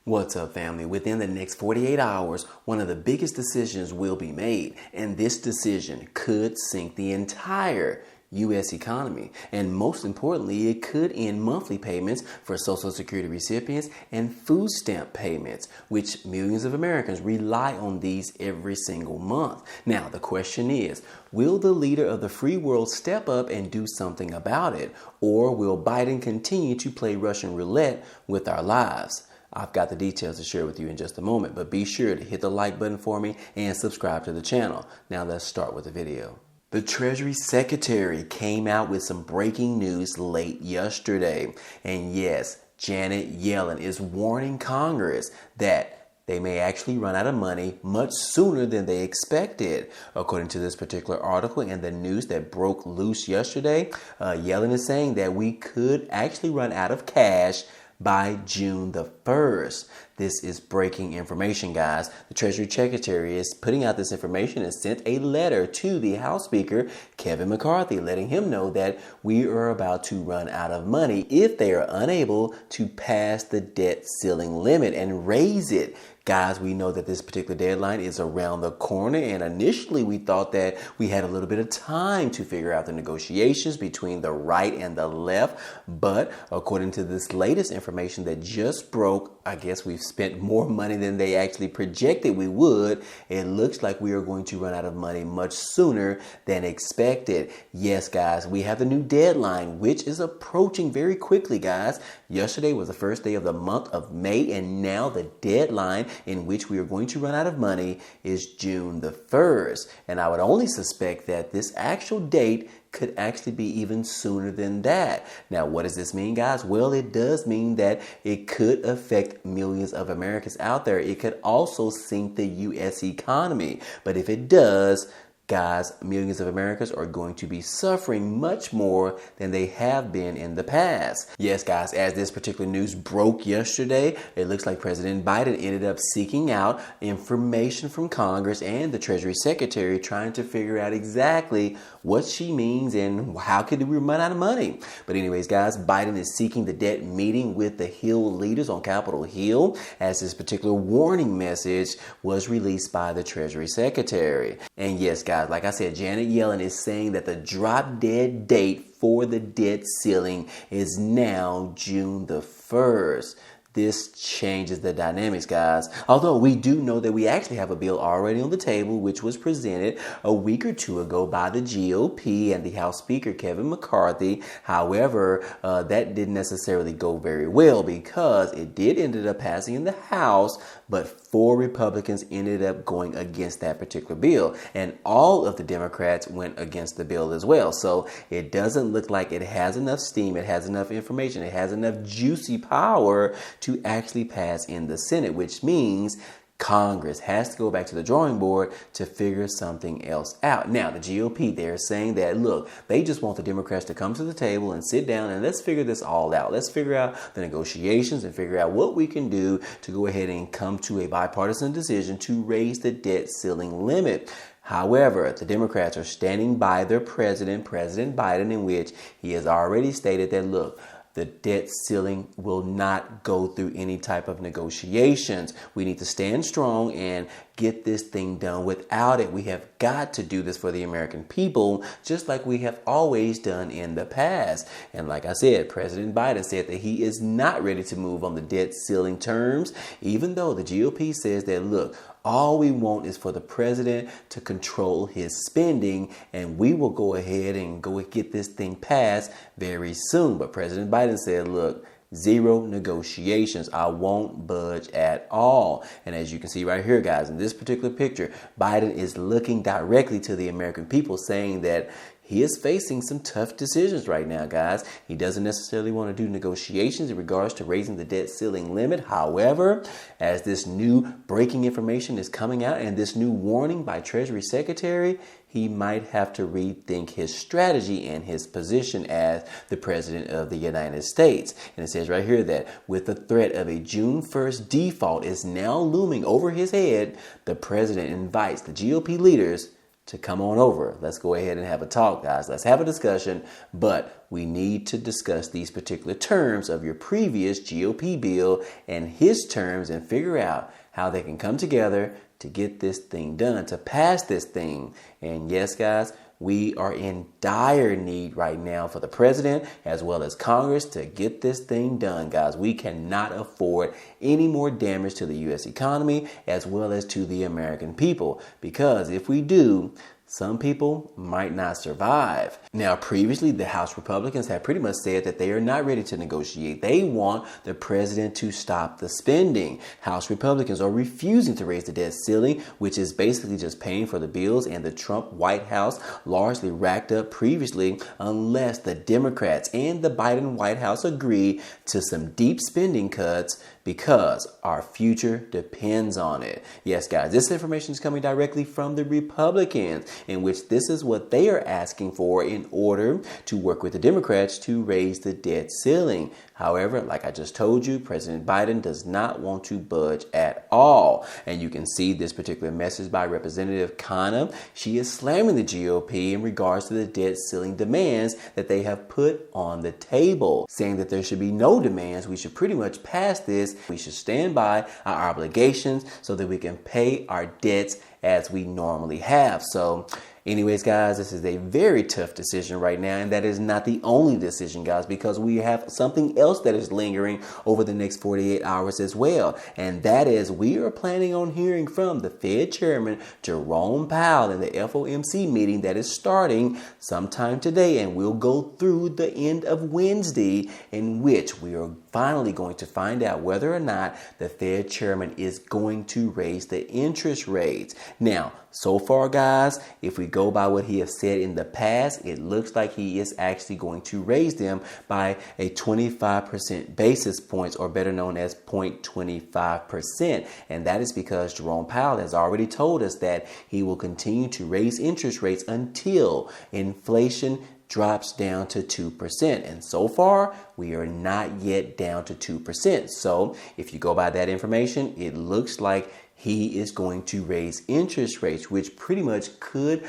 What's up, family? Within the next 48 hours, one of the biggest decisions will be made, and this decision could sink the entire U.S. economy. And most importantly, it could end monthly payments for Social Security recipients and food stamp payments, which millions of Americans rely on these every single month. Now, the question is, will the leader of the free world step up and do something about it? Or will Biden continue to play Russian roulette with our lives? I've got the details to share with you in just a moment, but be sure to hit the like button for me and subscribe to the channel. Now let's start with the video. The Treasury Secretary came out with some breaking news late yesterday. And yes, Janet Yellen is warning Congress that they may actually run out of money much sooner than they expected. According to this particular article and the news that broke loose yesterday, Yellen is saying that we could actually run out of cash by June the 1st. This is breaking information, guys. The Treasury Secretary is putting out this information and sent a letter to the House Speaker, Kevin McCarthy, letting him know that we are about to run out of money if they are unable to pass the debt ceiling limit and raise it. Guys, we know that this particular deadline is around the corner, and initially we thought that we had a little bit of time to figure out the negotiations between the right and the left. But according to this latest information that just broke, I guess we've spent more money than they actually projected we would. It looks like we are going to run out of money much sooner than expected. Yes, guys, we have the new deadline, which is approaching very quickly, guys. Yesterday was the first day of the month of May, and now the deadline in which we are going to run out of money is June the 1st. And I would only suspect that this actual date could actually be even sooner than that. Now, what does this mean, guys? Well, it does mean that it could affect millions of Americans out there. It could also sink the U.S. economy. But if it does, guys, millions of Americans are going to be suffering much more than they have been in the past. Yes, guys, as this particular news broke yesterday, it looks like President Biden ended up seeking out information from Congress and the Treasury Secretary, trying to figure out exactly what she means and how could we run out of money. But anyways, guys, Biden is seeking the debt meeting with the Hill leaders on Capitol Hill, as this particular warning message was released by the Treasury Secretary. And yes, guys, like I said, Janet Yellen is saying that the drop dead date for the debt ceiling is now June the 1st. This changes the dynamics, guys. Although we do know that we actually have a bill already on the table, which was presented a week or two ago by the GOP and the House Speaker, Kevin McCarthy. However, that didn't necessarily go very well because it did ended up passing in the House, but 4 Republicans ended up going against that particular bill. And all of the Democrats went against the bill as well. So it doesn't look like it has enough steam, it has enough information, it has enough juicy power to actually pass in the Senate, which means Congress has to go back to the drawing board to figure something else out. Now, the GOP, they're saying that, look, they just want the Democrats to come to the table and sit down and let's figure this all out. Let's figure out the negotiations and figure out what we can do to go ahead and come to a bipartisan decision to raise the debt ceiling limit. However, the Democrats are standing by their president, President Biden, in which he has already stated that, look, the debt ceiling will not go through any type of negotiations. We need to stand strong and get this thing done. Without it, we have got to do this for the American people, just like we have always done in the past. And like I said, President Biden said that he is not ready to move on the debt ceiling terms, even though the GOP says that, look, all we want is for the president to control his spending, and we will go ahead and go and get this thing passed very soon. But President Biden said, look, zero negotiations. I won't budge at all. And as you can see right here, guys, in this particular picture, Biden is looking directly to the American people, saying that he is facing some tough decisions right now, guys. He doesn't necessarily want to do negotiations in regards to raising the debt ceiling limit. However, as this new breaking information is coming out and this new warning by Treasury Secretary, he might have to rethink his strategy and his position as the President of the United States. And it says right here that with the threat of a June 1st default is now looming over his head, the president invites the GOP leaders to come on over. Let's go ahead and have a talk, guys. Let's have a discussion, but we need to discuss these particular terms of your previous GOP bill and his terms and figure out how they can come together to get this thing done, to pass this thing. And yes, guys, we are in dire need right now for the president as well as Congress to get this thing done, guys. We cannot afford any more damage to the U.S. economy as well as to the American people, because if we do, some people might not survive. Now, previously, the House Republicans have pretty much said that they are not ready to negotiate. They want the president to stop the spending. House Republicans are refusing to raise the debt ceiling, which is basically just paying for the bills and the Trump White House largely racked up previously, unless the Democrats and the Biden White House agree to some deep spending cuts, because our future depends on it. Yes, guys, this information is coming directly from the Republicans, in which this is what they are asking for in order to work with the Democrats to raise the debt ceiling. However, like I just told you, President Biden does not want to budge at all. And you can see this particular message by Representative Khanna. She is slamming the GOP in regards to the debt ceiling demands that they have put on the table, saying that there should be no demands. We should pretty much pass this. We should stand by our obligations so that we can pay our debts as we normally have. So anyways, guys, this is a very tough decision right now, and that is not the only decision, guys, because we have something else that is lingering over the next 48 hours as well, and that is we are planning on hearing from the Fed Chairman Jerome Powell in the FOMC meeting that is starting sometime today, and we'll go through the end of Wednesday, in which we are finally going to find out whether or not the Fed Chairman is going to raise the interest rates. Now, so far, guys, if we go by what he has said in the past, it looks like he is actually going to raise them by a 25% basis points, or better known as 0.25%. And that is because Jerome Powell has already told us that he will continue to raise interest rates until inflation drops down to 2%. And so far, we are not yet down to 2%. So if you go by that information, it looks like he is going to raise interest rates, which pretty much could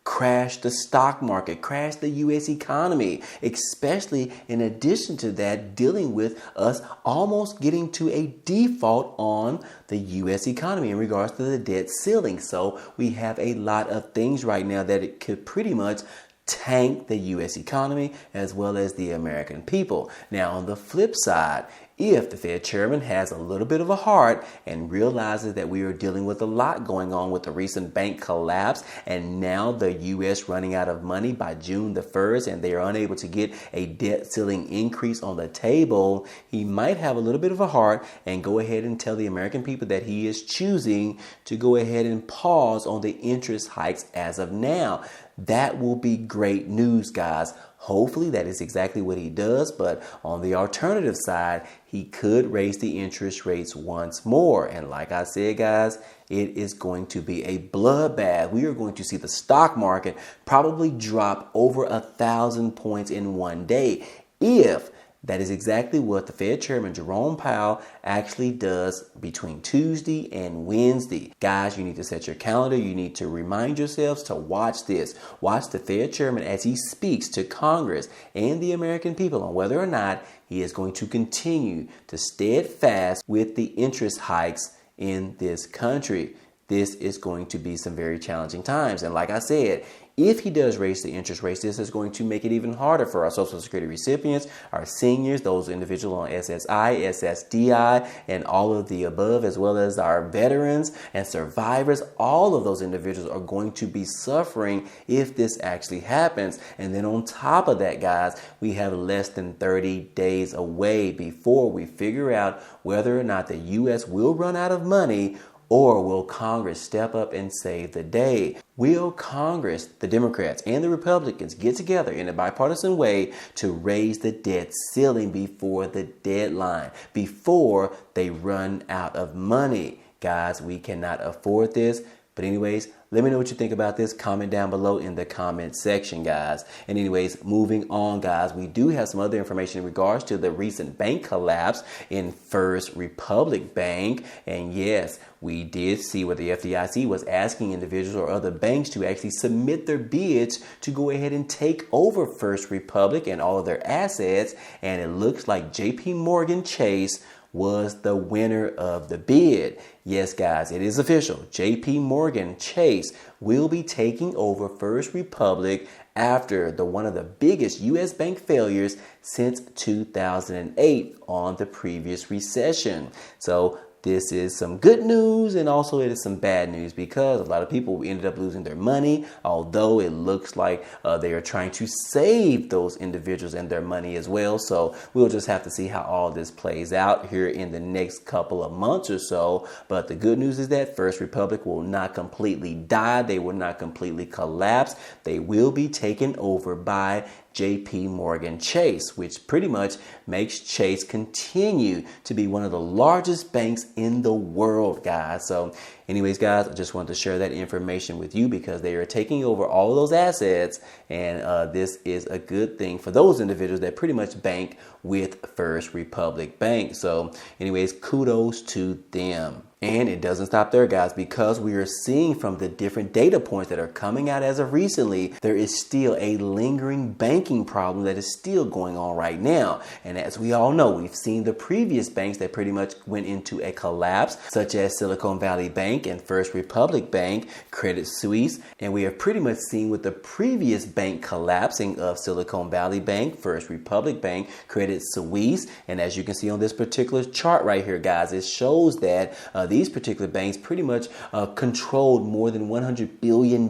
crash the stock market, crash the U.S. economy, especially in addition to that, dealing with us almost getting to a default on the U.S. economy in regards to the debt ceiling. So we have a lot of things right now that it could pretty much tank the U.S. economy as well as the American people. Now, on the flip side, if the Fed Chairman has a little bit of a heart and realizes that we are dealing with a lot going on with the recent bank collapse and now the U.S. running out of money by June the 1st and they are unable to get a debt ceiling increase on the table, he might have a little bit of a heart and go ahead and tell the American people that he is choosing to go ahead and pause on the interest hikes as of now. That will be great news, guys. Hopefully that is exactly what he does. But on the alternative side, he could raise the interest rates once more. And like I said, guys, it is going to be a bloodbath. We are going to see the stock market probably drop over 1,000 points in one day, if that is exactly what the Fed Chairman Jerome Powell actually does between Tuesday and Wednesday. Guys, you need to set your calendar. You need to remind yourselves to watch this. Watch the Fed Chairman as he speaks to Congress and the American people on whether or not he is going to continue to steadfast with the interest hikes in this country. This is going to be some very challenging times. And like I said, if he does raise the interest rates, this is going to make it even harder for our Social Security recipients, our seniors, those individuals on SSI, SSDI, and all of the above, as well as our veterans and survivors. All of those individuals are going to be suffering if this actually happens. And then on top of that, guys, we have less than 30 days away before we figure out whether or not the U.S. will run out of money, or will Congress step up and save the day? Will Congress, the Democrats and the Republicans, get together in a bipartisan way to raise the debt ceiling before the deadline, before they run out of money? Guys, we cannot afford this. But anyways, let me know what you think about this. Comment down below in the comment section, guys. And anyways, moving on, guys, we do have some other information in regards to the recent bank collapse in First Republic Bank. And yes, we did see where the FDIC was asking individuals or other banks to actually submit their bids to go ahead and take over First Republic and all of their assets. And it looks like JP Morgan Chase was the winner of the bid. Yes, guys, it is official. JP Morgan Chase will be taking over First Republic after one of the biggest U.S. bank failures since 2008 on the previous recession. So this is some good news, and also it is some bad news because a lot of people ended up losing their money, although it looks like they are trying to save those individuals and their money as well. So we'll just have to see how all this plays out here in the next couple of months or so. But the good news is that First Republic will not completely die. They will not completely collapse. They will be taken over by JP Morgan Chase, which pretty much makes Chase continue to be one of the largest banks in the world, guys. So anyways, guys, I just wanted to share that information with you because they are taking over all of those assets, and this is a good thing for those individuals that pretty much bank with First Republic Bank. So anyways, kudos to them. And it doesn't stop there, guys, because we are seeing from the different data points that are coming out as of recently, there is still a lingering banking problem that is still going on right now. And as we all know, we've seen the previous banks that pretty much went into a collapse, such as Silicon Valley Bank and First Republic Bank, Credit Suisse. And we have pretty much seen with the previous bank collapsing of Silicon Valley Bank, First Republic Bank, Credit Suisse. And as you can see on this particular chart right here, guys, it shows that these particular banks pretty much controlled more than $100 billion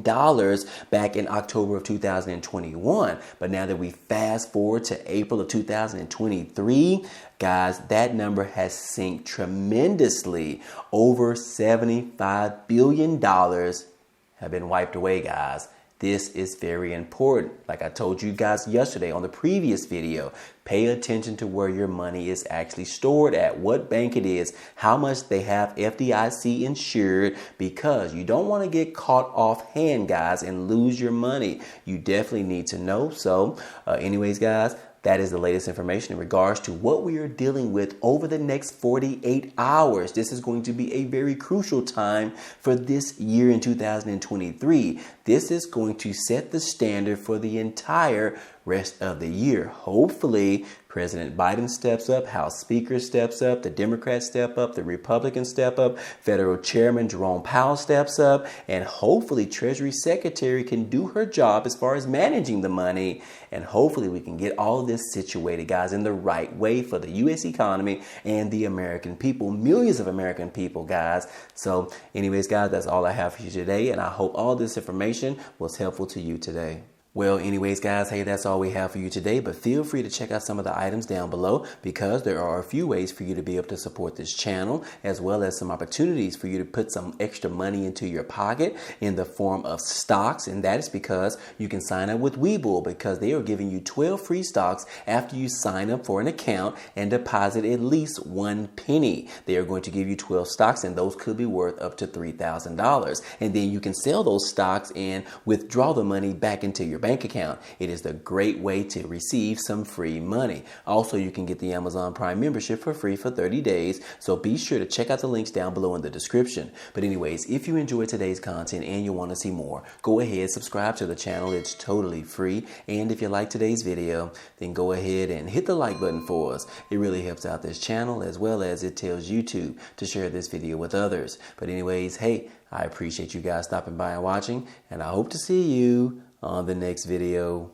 back in October of 2021. But now that we fast forward to April of 2023, guys, that number has synced tremendously. Over $75 billion have been wiped away, guys. This is very important. Like I told you guys yesterday on the previous video, pay attention to where your money is actually stored at, what bank it is, how much they have FDIC insured, because you don't want to get caught offhand, guys, and lose your money. You definitely need to know. So anyways, guys, that is the latest information in regards to what we are dealing with over the next 48 hours. This is going to be a very crucial time for this year in 2023. This is going to set the standard for the entire rest of the year. Hopefully, President Biden steps up, House Speaker steps up, the Democrats step up, the Republicans step up, Federal Chairman Jerome Powell steps up, and hopefully Treasury Secretary can do her job as far as managing the money. And hopefully we can get all of this situated, guys, in the right way for the U.S. economy and the American people, millions of American people, guys. So anyways, guys, that's all I have for you today. And I hope all this information was helpful to you today. Well, anyways, guys, hey, that's all we have for you today. But feel free to check out some of the items down below because there are a few ways for you to be able to support this channel, as well as some opportunities for you to put some extra money into your pocket in the form of stocks. And that is because you can sign up with Webull because they are giving you 12 free stocks after you sign up for an account and deposit at least 1 penny. They are going to give you 12 stocks, and those could be worth up to $3,000. And then you can sell those stocks and withdraw the money back into your bank account. It is a great way to receive some free money. Also, you can get the Amazon Prime membership for free for 30 days. So be sure to check out the links down below in the description. But anyways, if you enjoyed today's content and you want to see more, go ahead, subscribe to the channel. It's totally free. And if you like today's video, then go ahead and hit the like button for us. It really helps out this channel, as well as it tells YouTube to share this video with others. But anyways, hey, I appreciate you guys stopping by and watching, and I hope to see you on the next video.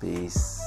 Peace.